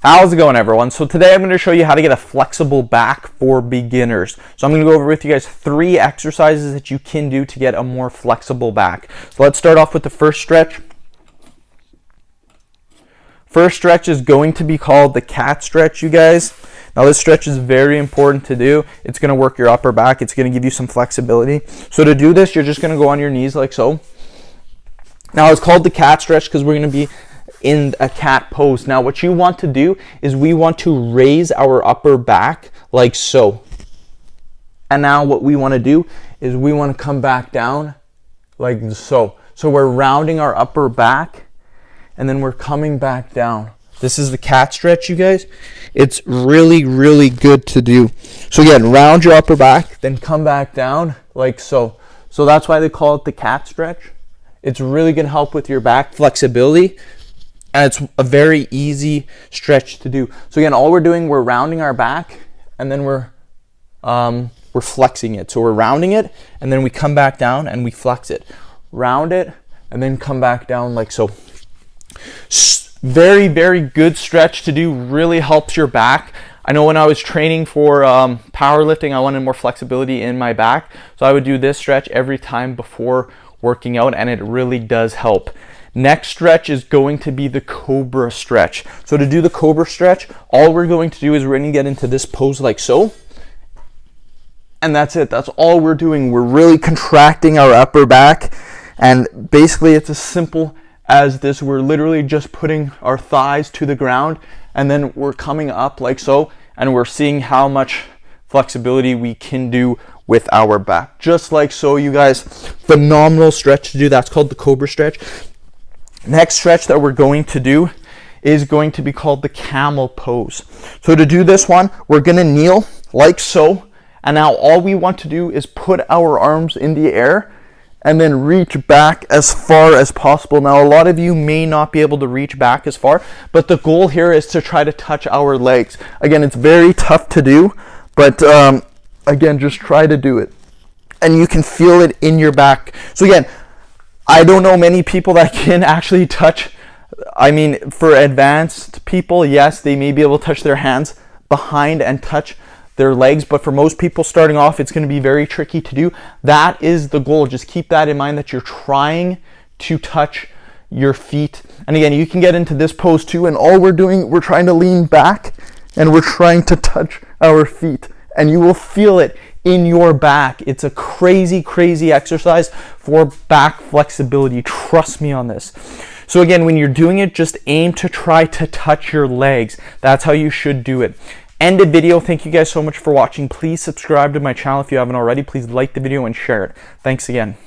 How's it going, everyone? So today I'm going to show you how to get a flexible back for beginners. So I'm going to go over with you guys 3 exercises that you can do to get a more flexible back. So let's start off with the first stretch. First stretch is going to be called the cat stretch, you guys. Now this stretch is very important to do. It's going to work your upper back. It's going to give you some flexibility. So to do this, you're just going to go on your knees like so. Now it's called the cat stretch because we're going to be in a cat pose. Now what you want to do is we want to raise our upper back like so. And now what we want to do is we want to come back down like so. So we're rounding our upper back and then we're coming back down. This is the cat stretch, you guys. It's really, really good to do. So again, round your upper back, then come back down like so. So that's why they call it the cat stretch. It's really going to help with your back flexibility. And it's a very easy stretch to do. So again, all we're doing, we're rounding our back and then we're flexing it. So we're rounding it and then we come back down and we flex it. Round it and then come back down like so. Very, very good stretch to do. Really helps your back. I know when I was training for powerlifting, I wanted more flexibility in my back. So I would do this stretch every time before working out and it really does help. Next stretch is going to be the cobra stretch. So to do the cobra stretch, all we're going to do is we're going to get into this pose like so. And that's it. That's all we're doing. We're really contracting our upper back. And basically it's as simple as this. We're literally just putting our thighs to the ground and then we're coming up like so. And we're seeing how much flexibility we can do with our back. Just like so, you guys. Phenomenal stretch to do. That's called the cobra stretch. Next stretch that we're going to do is going to be called the camel pose. So to do this one, we're going to kneel like so. And now all we want to do is put our arms in the air and then reach back as far as possible. Now a lot of you may not be able to reach back as far, but the goal here is to try to touch our legs. Again, it's very tough to do, but again, just try to do it. And you can feel it in your back. So again, I don't know many people that can actually touch. I mean, for advanced people, yes, they may be able to touch their hands behind and touch their legs, but for most people starting off, it's going to be very tricky to do. That is the goal. Just keep that in mind, that you're trying to touch your feet. And again, you can get into this pose too, and all we're doing, we're trying to lean back and we're trying to touch our feet, and you will feel it in your back. It's a crazy, crazy exercise for back flexibility. Trust me on this. So again, when you're doing it, just aim to try to touch your legs. That's how you should do it. End of video. Thank you guys so much for watching. Please subscribe to my channel if you haven't already. Please like the video and share it. Thanks again.